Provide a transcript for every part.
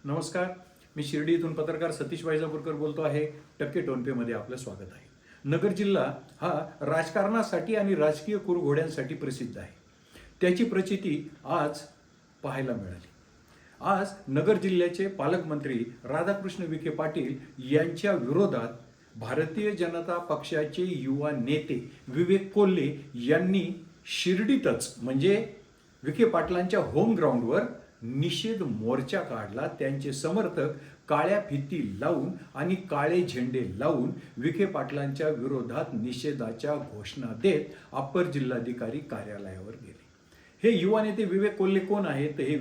नमस्कार. मी शिर्डी इथून पत्रकार सतीश वायजापूरकर बोलतो आहे. टक्के टोनपेमध्ये आपलं स्वागत आहे. नगर जिल्हा हा राजकारणासाठी आणि राजकीय कुरघोड्यांसाठी प्रसिद्ध आहे. त्याची प्रचिती आज पाहायला मिळाली. आज नगर जिल्ह्याचे पालकमंत्री राधाकृष्ण विखे पाटील यांच्या विरोधात भारतीय जनता पक्षाचे युवा नेते विवेक कोल्हे यांनी शिर्डीतच म्हणजे विखे पाटलांच्या होम ग्राउंडवर निषेध मोर्चा काढला. त्यांचे समर्थक काळ्या फिती लावून आणि काळे झेंडे लावून विखे पाटलांच्या विरोधात निषेधाच्या घोषणा देत अप्पर जिल्हाधिकारी कार्यालयावर गेले. हे युवा नेते विवेक कोल्हे कोण आहेत? हे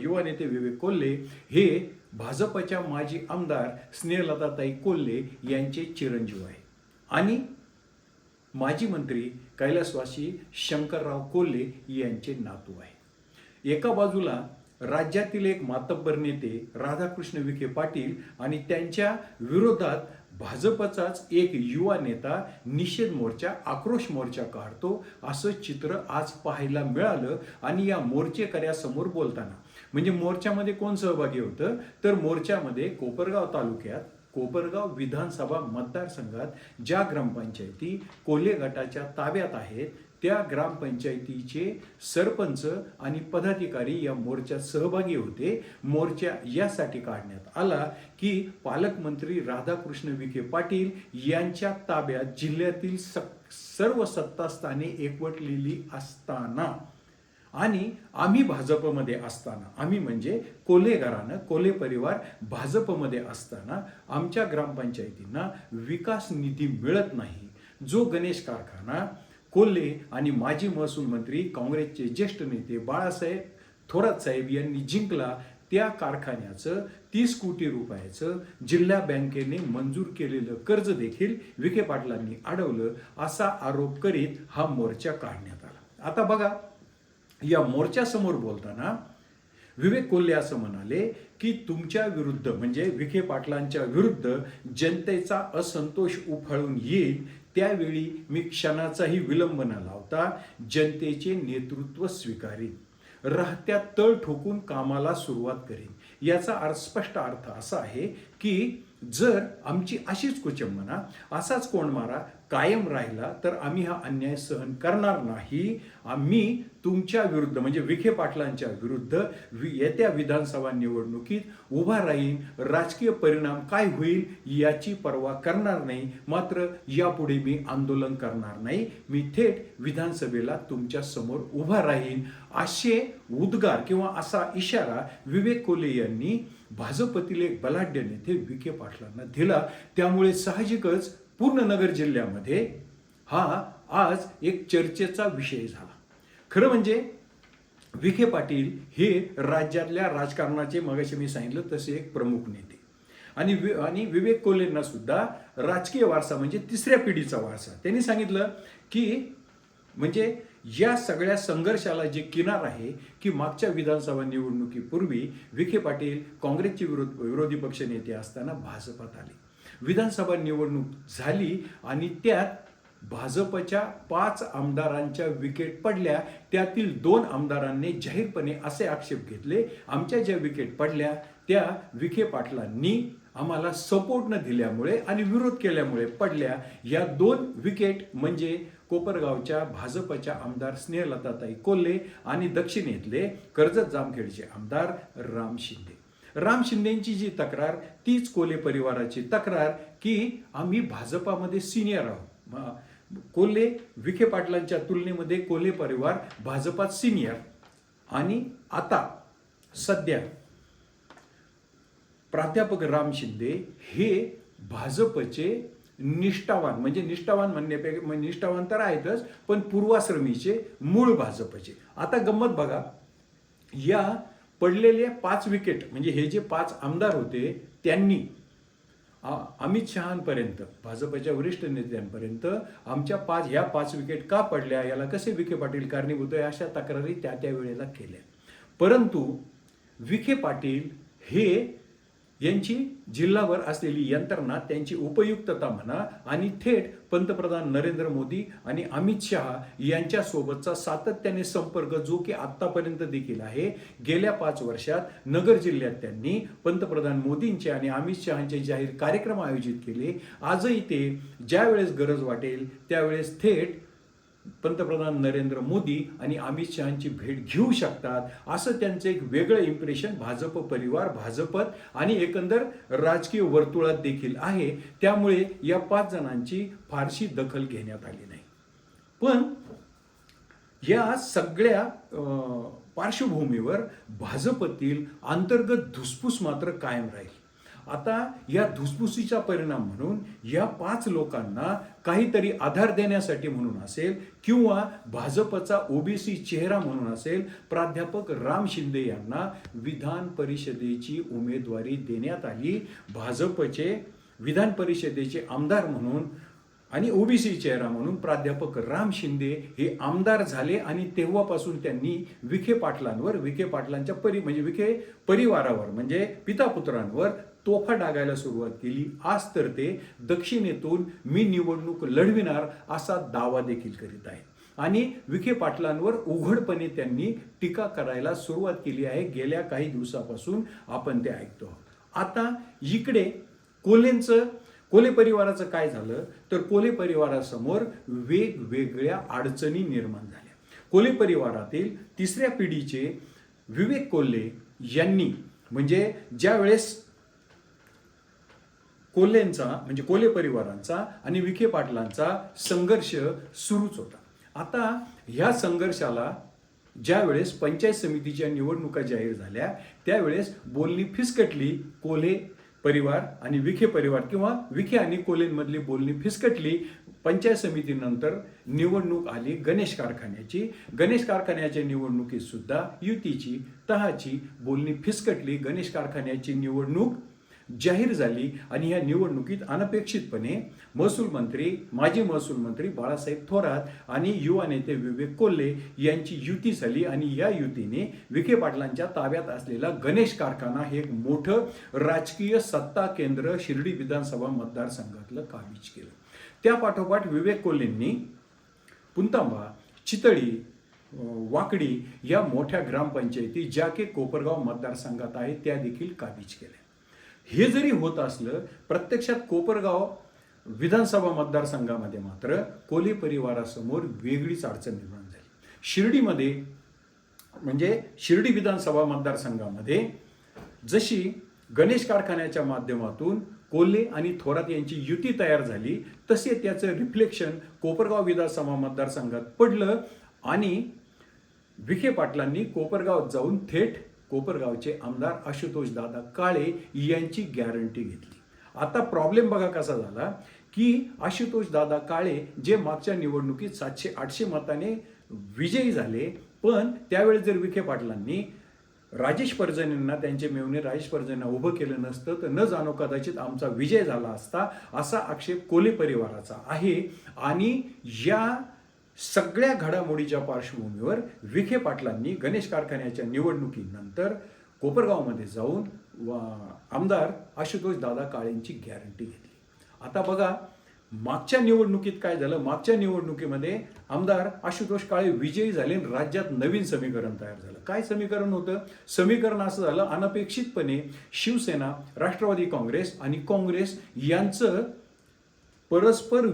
युवा नेते विवेक कोल्हे हे भाजपच्या माजी आमदार स्नेहलताताई कोल्हे यांचे चिरंजीव आहे आणि माजी मंत्री कैलासवासी शंकरराव कोल्हे यांचे नातू आहे. एका बाजूला राज्यातील एक मातब्बर नेते राधाकृष्ण विखे पाटील आणि त्यांच्या विरोधात भाजपचाच एक युवा नेता निषेध मोर्चा, आक्रोश मोर्चा काढतो, असं चित्र आज पाहायला मिळालं. आणि या मोर्चेकऱ्यासमोर बोलताना म्हणजे मोर्चामध्ये कोण सहभागी होतं तर मोर्चामध्ये कोपरगाव तालुक्यात कोपरगाव विधानसभा मतदारसंघात ज्या ग्रामपंचायती कोल्हे गटाच्या ताब्यात आहेत त्या ग्रामपंचायतीचे सरपंच आणि पदाधिकारी या मोर्चात सहभागी होते. मोर्चा यासाठी काढण्यात आला की पालकमंत्री राधाकृष्ण विखे पाटील यांच्या ताब्यात जिल्ह्यातील सर्व सत्तास्थाने एकवटलेली असताना आणि आम्ही भाजपमध्ये असताना, आम्ही म्हणजे कोल्हे घराणं, कोल्हे परिवार भाजपमध्ये असताना आमच्या ग्रामपंचायतींना विकास निधी मिळत नाही. जो गणेश कारखाना कोल्हे आणि माजी महसूल मंत्री काँग्रेसचे ज्येष्ठ नेते बाळासाहेब थोरात साहेब यांनी जिंकला, त्या कारखान्याचं 30 कोटी रुपयाचं जिल्हा बँकेने मंजूर केलेलं कर्ज देखील विखे पाटलांनी अडवलं, असा आरोप करीत हा मोर्चा काढण्यात आला. आता बघा, या मोर्चासमोर बोलताना विवेक कोल्हे असं म्हणाले की तुमच्या विरुद्ध म्हणजे विखे पाटलांच्या विरुद्ध जनतेचा असंतोष उफाळून येईल, त्यावेळी मी क्षणाचाही विलंब न लावता जनतेचे नेतृत्व स्वीकारीन, राहत्या तळ ठोकून कामाला सुरुवात करीन. याचा स्पष्ट अर्थ असा आहे की जर आमची अशीच कुचंबना, असाच कोंडमारा कायम राहिला तर आम्ही हा अन्याय सहन करणार नाही. आम्ही तुमच्या विरुद्ध म्हणजे विखे पाटलांच्या विरुद्ध येत्या विधानसभा निवडणुकीत उभा राहीन. राजकीय परिणाम काय होईल याची पर्वा करणार नाही, मात्र यापुढे मी आंदोलन करणार नाही. मी थेट विधानसभेला तुमच्या समोर उभा राहीन, असे उद्गार किंवा असा इशारा विवेक कोल्हे यांनी भाजपतील एक बलाढ्य नेते विखे पाटलांना दिला. त्यामुळे साहजिकच पूर्ण नगर जिल्ह्यामध्ये हा आज एक चर्चेचा विषय झाला. खरं म्हणजे विखे पाटील हे राज्यातल्या राजकारणाचे, मगाशी मी सांगितलं तसे, एक प्रमुख नेते आणि विवेक कोल्हेंना सुद्धा राजकीय वारसा म्हणजे तिसऱ्या पिढीचा वारसा. त्यांनी सांगितलं की म्हणजे या सगळ्या संघर्षाला जे किनार आहे की मागच्या विधानसभा निवडणुकीपूर्वी विखे पाटील काँग्रेसचे विरोधी पक्ष नेते असताना भाजपात आले. विधानसभा निवडणूक झाली आणि त्यात भाजपच्या 5 आमदारांच्या विकेट पडल्या. त्यातील 2 आमदारांनी जाहीरपणे असे आक्षेप घेतले, आमच्या ज्या विकेट पडल्या त्या विखे पाटलांनी आम्हाला सपोर्ट न दिल्यामुळे आणि विरोध केल्यामुळे पडल्या. या 2 विकेट म्हणजे कोपरगावच्या भाजपच्या आमदार स्नेहलताताई कोल्हे आणि दक्षिणेतले कर्जत जामखेडचे आमदार राम शिंदे. राम शिंदेची जी तक्रार तीच कोल्हे परिवाराची तक्रार की आम्ही भाजपामध्ये सिनियर आहोत. कोल्हे विखे पाटलांच्या तुलनेमध्ये कोल्हे परिवार भाजपात सिनियर आणि आता सध्या प्राध्यापक राम शिंदे हे भाजपचे निष्ठावान, म्हणजे निष्ठावान म्हणण्यापेक्षा निष्ठावान तर आहेतच, पण पूर्वाश्रमीचे, मूळ भाजपचे. आता गंमत बघा, या पडलेल्या 5 विकेट म्हणजे हे जे 5 आमदार होते त्यांनी अमित शहांपर्यंत, भाजपच्या वरिष्ठ नेत्यांपर्यंत आमच्या ह्या 5 विकेट का पडल्या, याला कसे विखे पाटील कारणीभूत आहे, अशा तक्रारी त्या वेळेला केल्या. परंतु विखे पाटील हे यांची जिल्हावर असलेली यंत्रणा, त्यांची उपयुक्तता म्हणा आणि थेट पंतप्रधान नरेंद्र मोदी आणि अमित शहा यांच्यासोबतचा सातत्याने संपर्क जो की आत्तापर्यंत देखील आहे. गेल्या 5 वर्षात नगर जिल्ह्यात त्यांनी पंतप्रधान मोदींचे आणि अमित शहांचे जाहीर कार्यक्रम आयोजित केले. आजही ते ज्यावेळेस गरज वाटेल त्यावेळेस थेट पंतप्रधान नरेंद्र मोदी आणि अमित शहांची भेट घेऊ शकतात. असं त्यांचं एक वेगळं इम्प्रेशन भाजप परिवार, भाजपत आणि एकंदर राजकीय वर्तुळात देखील आहे. त्यामुळे या 5 जणांची फारशी दखल घेण्यात आली नाही. पण या सगळ्या पार्श्वभूमीवर भाजपतील अंतर्गत धुसफूस मात्र कायम राहील. आता या धुसफुसीचा परिणाम म्हणून या 5 लोकांना काहीतरी आधार देण्यासाठी म्हणून असेल किंवा भाजपचा ओबीसी चेहरा म्हणून असेल, प्राध्यापक राम शिंदे यांना विधान परिषदेची उमेदवारी देण्यात आली. भाजपचे विधान परिषदेचे आमदार म्हणून आणि ओबीसी चेहरा म्हणून प्राध्यापक राम शिंदे हे आमदार झाले आणि तेव्हापासून त्यांनी विखे पाटलांवर, विखे पाटलांच्या विखे परिवारावर म्हणजे पितापुत्रांवर तोफा डागायला सुरुवात केली. आज तर ते दक्षिणेतून मी निवडणूक लढविणार असा दावा देखील करीत आहेत आणि विखे पाटलांवर उघडपणे त्यांनी टीका करायला सुरुवात केली आहे. गेल्या काही दिवसापासून आपण ते ऐकतो. आता इकडे कोल्हे परिवाराचं काय झालं तर कोल्हे परिवारासमोर वेगवेगळ्या अडचणी निर्माण झाल्या. कोल्हे परिवारातील 3ऱ्या पिढीचे विवेक कोल्हे यांनी म्हणजे ज्यावेळेस कोल्हे परिवारांचा आणि विखे पाटलांचा संघर्ष सुरूच होता. आता ह्या संघर्षाला ज्यावेळेस पंचायत समितीच्या निवडणुका जाहीर झाल्या त्यावेळेस बोलणी फिसकटली. कोल्हे परिवार आणि विखे परिवार किंवा विखे आणि कोल्हेंमधली बोलणी फिसकटली. पंचायत समितीनंतर निवडणूक आली गणेश कारखान्याची. गणेश कारखान्याच्या निवडणुकीत सुद्धा युतीची तहाची बोलणी फिसकटली. गणेश कारखान्याची निवडणूक जाहीर झाली आणि या निवडणुकीत अनपेक्षितपणे माजी महसूल मंत्री बाळासाहेब थोरात आणि युवा नेते विवेक कोल्हे यांची युती झाली आणि या युतीने विखे पाटलांच्या ताब्यात असलेला गणेश कारखाना हे एक मोठं राजकीय सत्ता केंद्र शिर्डी विधानसभा मतदारसंघातलं काबीज केलं. त्या पाठोपाठ विवेक कोल्हेंनी पुंतांबा, चितळी, वाकडी या मोठ्या ग्रामपंचायती ज्या की कोपरगाव मतदारसंघात आहेत त्या देखील काबीज केल्या. हे जरी होत असलं प्रत्यक्षात कोपरगाव विधानसभा मतदारसंघामध्ये मात्र कोल्हे परिवारासमोर वेगळीच अडचण निर्माण झाली. शिर्डी विधानसभा मतदारसंघामध्ये जशी गणेश कारखान्याच्या माध्यमातून कोल्हे आणि थोरात यांची युती तयार झाली तसे त्याचं रिफ्लेक्शन कोपरगाव विधानसभा मतदारसंघात पडलं आणि विखे पाटलांनी कोपरगावात जाऊन थेट कोपरगावचे आमदार आशुतोष दादा काळे यांची गॅरंटी घेतली. आता प्रॉब्लेम बघा कसा झाला की आशुतोष दादा काळे जे मागच्या निवडणुकीत 700-800 मताने विजयी झाले, पण त्यावेळेस जर विखे पाटलांनी राजेश परजणेंना त्यांचे मेवणे राजेश परजणेंना उभं केलं नसतं तर न जाणो कदाचित आमचा विजय झाला असता असा आक्षेप कोल्हे परिवाराचा आहे. आणि या सगळ्या घडामोडीच्या पार्श्वभूमीवर विखे पाटलांनी गणेश कारखान्याच्या निवडणुकीनंतर कोपरगावमध्ये जाऊन आमदार आशुतोष दादा काळेंची गॅरंटी घेतली. आता बघा मागच्या निवडणुकीत काय झालं. मागच्या निवडणुकीमध्ये आमदार आशुतोष काळे विजयी झाले आणि राज्यात नवीन समीकरण तयार झालं. काय समीकरण होतं. समीकरण असं झालं अनपेक्षितपणे शिवसेना, राष्ट्रवादी काँग्रेस आणि काँग्रेस यांचं परस्पर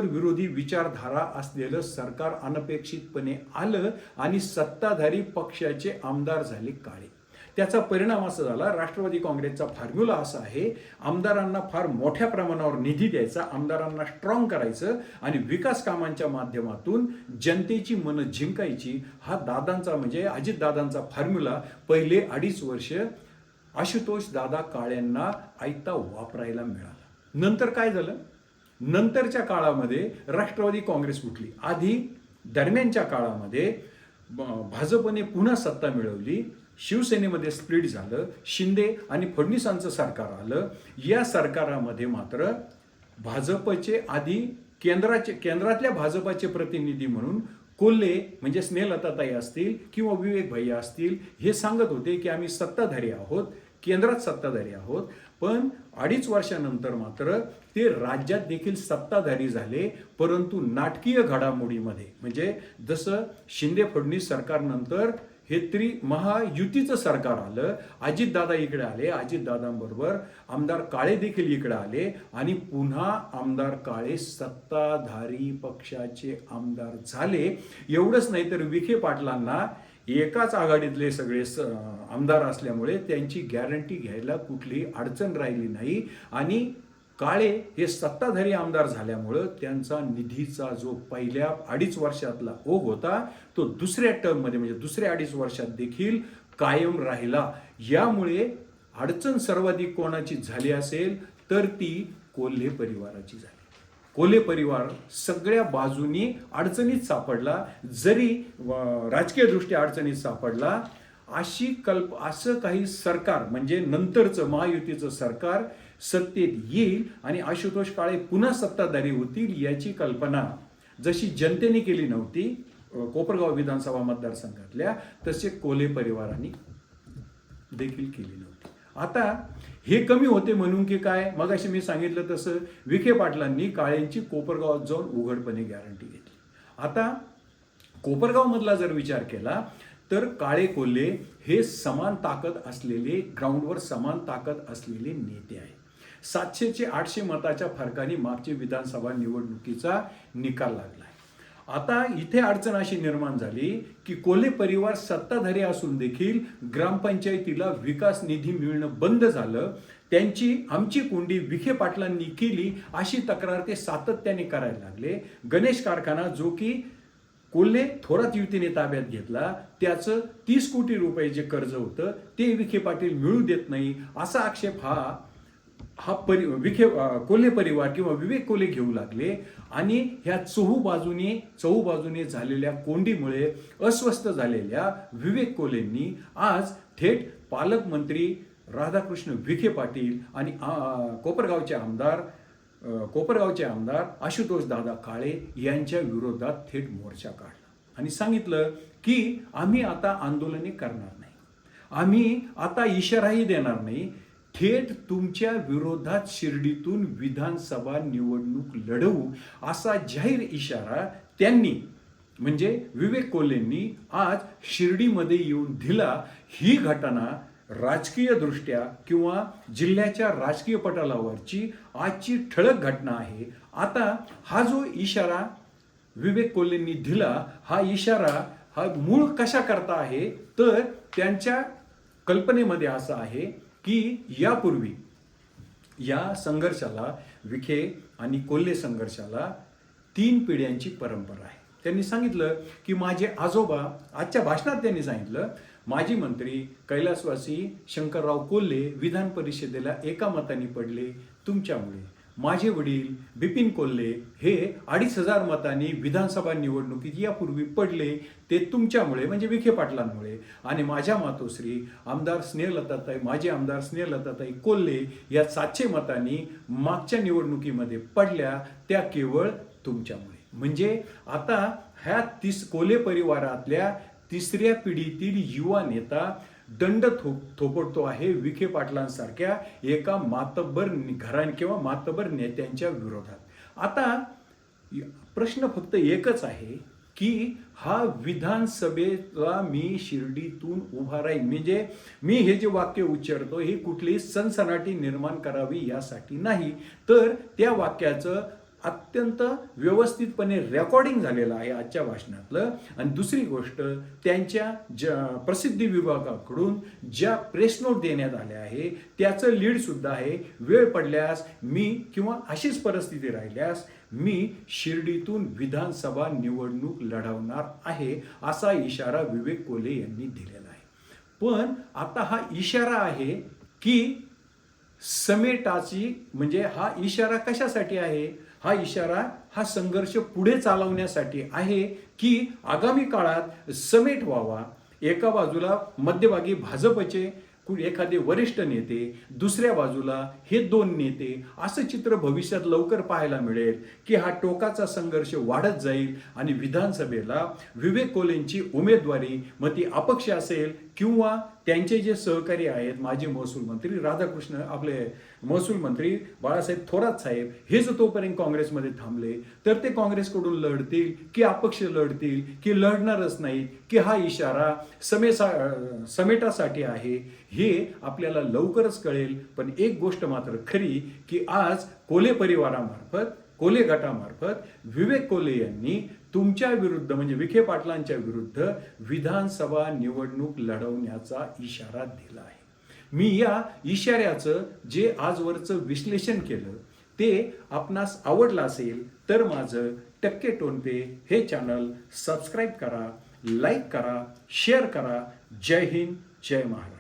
विरोधी विचारधारा असलेलं सरकार अनपेक्षितपणे आलं आणि सत्ताधारी पक्षाचे आमदार झाले काळे. त्याचा परिणाम असा झाला राष्ट्रवादी काँग्रेसचा फॉर्म्युला असा आहे आमदारांना फार मोठ्या प्रमाणावर निधी द्यायचा, आमदारांना स्ट्रॉंग करायचं आणि विकास कामांच्या माध्यमातून जनतेची मनं जिंकायची. हा दादांचा अजितदादांचा फॉर्म्युला पहिले 2.5 वर्ष आशुतोष दादा काळ्यांना आयता वापरायला मिळाला. नंतर काय झालं. नंतरच्या काळामध्ये राष्ट्रवादी काँग्रेस उठली. आधी दरम्यानच्या काळामध्ये भाजपने पुन्हा सत्ता मिळवली. शिवसेनेमध्ये स्प्लिट झालं. शिंदे आणि फडणवीसांचं सरकार आलं. या सरकारामध्ये मात्र भाजपचे आधी केंद्रातल्या भाजपाचे प्रतिनिधी म्हणून कोल्हे स्नेहलताताई असतील किंवा विवेक भैया असतील हे सांगत होते की आम्ही सत्ताधारी आहोत. केंद्रात सत्ताधारी आहोत, पण 2.5 वर्षानंतर मात्र ते राज्यात देखील सत्ताधारी झाले, परंतु नाटकीय घडामोडीमध्ये. म्हणजे जसं शिंदे फडणवीस सरकारनंतर हे महायुतीचं सरकार आलं, अजितदादा इकडे आले, अजितदादांबरोबर आमदार काळे देखील इकडे आले आणि पुन्हा आमदार काळे सत्ताधारी पक्षाचे आमदार झाले. एवढंच नाही तर विखे पाटलांना एकाच आघाडीतले सगळे आमदार असल्यामुळे त्यांची गॅरंटी घ्यायला कुठलीही अडचण राहिली नाही आणि काळे हे सत्ताधारी आमदार झाल्यामुळं त्यांचा निधीचा जो पहिल्या 2.5 वर्षातला ओघ होता तो दुसऱ्या टर्ममध्ये म्हणजे दुसऱ्या 2.5 वर्षात देखील कायम राहिला. यामुळे अडचण सर्वाधिक कोणाची झाली असेल तर ती कोल्हे परिवाराची झाली. कोल्हे परिवार सगळ्या बाजूनी अडचणीत सापडला, जरी राजकीय दृष्ट्या अडचणीत सापडला. असं काही सरकार म्हणजे नंतरचं महायुतीचं सरकार सत्तेत येईल आणि आशुतोष काळे पुन्हा सत्ताधारी होतील याची कल्पना जशी जनतेने केली नव्हती कोपरगाव विधानसभा मतदारसंघातल्या, तसे कोल्हे परिवाराने देखील केली नव्हती. आता हे कमी होते म्हणून की काय, मगाशी मी सांगितलं तसं विखे पाटलांनी काळेंची कोपरगावात जाऊन उघडपणे गॅरंटी घेतली. आता कोपरगावमधला जर विचार केला तर काळे कोल्हे हे समान ताकद असलेले, ग्राउंडवर समान ताकद असलेले नेते आहेत. 700 ते 800 मताच्या फरकाने मागची विधानसभा निवडणुकीचा निकाल लागला आहे. आता इथे अडचण अशी निर्माण झाली की कोल्हे परिवार सत्ताधारी असून देखील ग्रामपंचायतीला विकास निधी मिळणं बंद झालं. आमची कोंडी विखे पाटलांनी केली अशी तक्रार ते सातत्याने करायला लागले. गणेश कारखाना जो की कोल्हे थोरात युतीने ताब्यात घेतला, त्याचं 30 कोटी रुपये जे कर्ज होतं ते विखे पाटील मिळू देत नाही असा आक्षेप कोल्हे परिवार किंवा विवेक कोल्हे घेऊ लागले. आणि ह्या चहूबाजूने झालेल्या कोंडीमुळे अस्वस्थ झालेल्या विवेक कोल्हेंनी आज थेट पालकमंत्री राधाकृष्ण विखे पाटील आणि कोपरगावचे आमदार आशुतोष दादा काळे यांच्या विरोधात थेट मोर्चा काढला आणि सांगितलं की आम्ही आता आंदोलने करणार नाही, आम्ही आता इशाराही देणार नाही, थेट तुमच्या विरोधात शिर्डीतून विधानसभा निवडणूक लढवू असा जाहीर इशारा त्यांनी म्हणजे विवेक कोल्हेंनी आज शिर्डीमध्ये येऊन दिला. ही घटना राजकीय दृष्ट्या किंवा जिल्ह्याच्या राजकीय पटलावरची आजची ठळक घटना आहे. आता हा जो इशारा विवेक कोल्हेंनी दिला, हा इशारा मूळ कशा करता आहे तर त्यांच्या कल्पनेमध्ये असा आहे की यापूर्वी या संघर्षाला, विखे आणि कोल्हे संघर्षाला 3 पिढ्यांची परंपरा आहे. त्यांनी सांगितलं की माझे आजोबा, आजच्या भाषणात त्यांनी सांगितलं, माजी मंत्री कैलासवासी शंकरराव कोल्हे विधान परिषदेला एका मताने पडले तुमच्यामुळे. माझे वडील बिपिन कोल्हे हे 2,500 मतांनी विधानसभा निवडणुकीत यापूर्वी पडले, ते तुमच्यामुळे म्हणजे विखे पाटलांमुळे. आणि माझ्या मातोश्री माजी आमदार स्नेहलताताई कोल्हे या 700 मतांनी मागच्या निवडणुकीमध्ये पडल्या, त्या केवळ तुमच्यामुळे. म्हणजे आता ह्या कोल्हे परिवारातल्या 3ऱ्या पिढीतील युवा नेता दंड थोपटतो आहे विखे पाटलांसारख्या एका मातब्बर किंवा मातब्बर नेत्यांच्या विरोधात. आता प्रश्न फक्त एकच आहे की हा विधानसभेला मी शिर्डीतून उभा राहीन, म्हणजे मी हे जे वाक्य उच्चारतो हे कुठलीही सनसनाटी निर्माण करावी यासाठी नाही, तर त्या वाक्याचं अत्यंत व्यवस्थितपणे रेकॉर्डिंग झालेलं आहे आजच्या भाषणातलं. आणि दुसरी गोष्ट, त्यांच्या प्रसिद्धी विभागाकडून ज्या प्रेस नोट देण्यात आल्या आहे त्याचं लीड सुद्धा आहे. वेळ पडल्यास मी किंवा अशीच परिस्थिती राहिल्यास मी शिर्डीतून विधानसभा निवडणूक लढवणार आहे असा इशारा विवेक कोल्हे यांनी दिलेला आहे. पण आता हा इशारा आहे की समेटाची, म्हणजे हा इशारा कशासाठी आहे? हा इशारा हा संघर्ष पुढे चालवण्यासाठी आहे की आगामी काळात समेट व्हावा. एका बाजूला मध्यभागी भाजपचे एखादे वरिष्ठ नेते, दुसऱ्या बाजूला हे 2 नेते, असं चित्र भविष्यात लवकर पाहायला मिळेल की हा टोकाचा संघर्ष वाढत जाईल आणि विधानसभेला विवेक कोल्हेंची उमेदवारी, मग ती अपक्ष असेल किंवा त्यांचे जे सहकारी आहेत माजी महसूल मंत्री राधाकृष्ण आपले महसूल मंत्री बाळासाहेब थोरात साहेब हे जर तोपर्यंत काँग्रेसमध्ये थांबले तर ते काँग्रेसकडून लढतील की अपक्ष लढतील की लढणारच नाहीत की हा इशारा समेटासाठी आहे हे आपल्याला लवकरच कळेल. पण एक गोष्ट मात्र खरी की आज कोल्हे परिवारामार्फत कोल्हे गटामार्फत विवेक कोल्हे यांनी तुमच्या विरुद्ध म्हणजे विखे पाटलांच्या विरुद्ध विधानसभा निवडणूक लढवण्याचा इशारा दिला आहे. मी या इशाऱ्याचं जे आजवरचं विश्लेषण केलं ते आपणास आवडलं असेल तर माझं टक्के टोनपे हे चॅनल सबस्क्राईब करा, लाईक करा, शेअर करा. जय हिंद, जय महाराष्ट्र.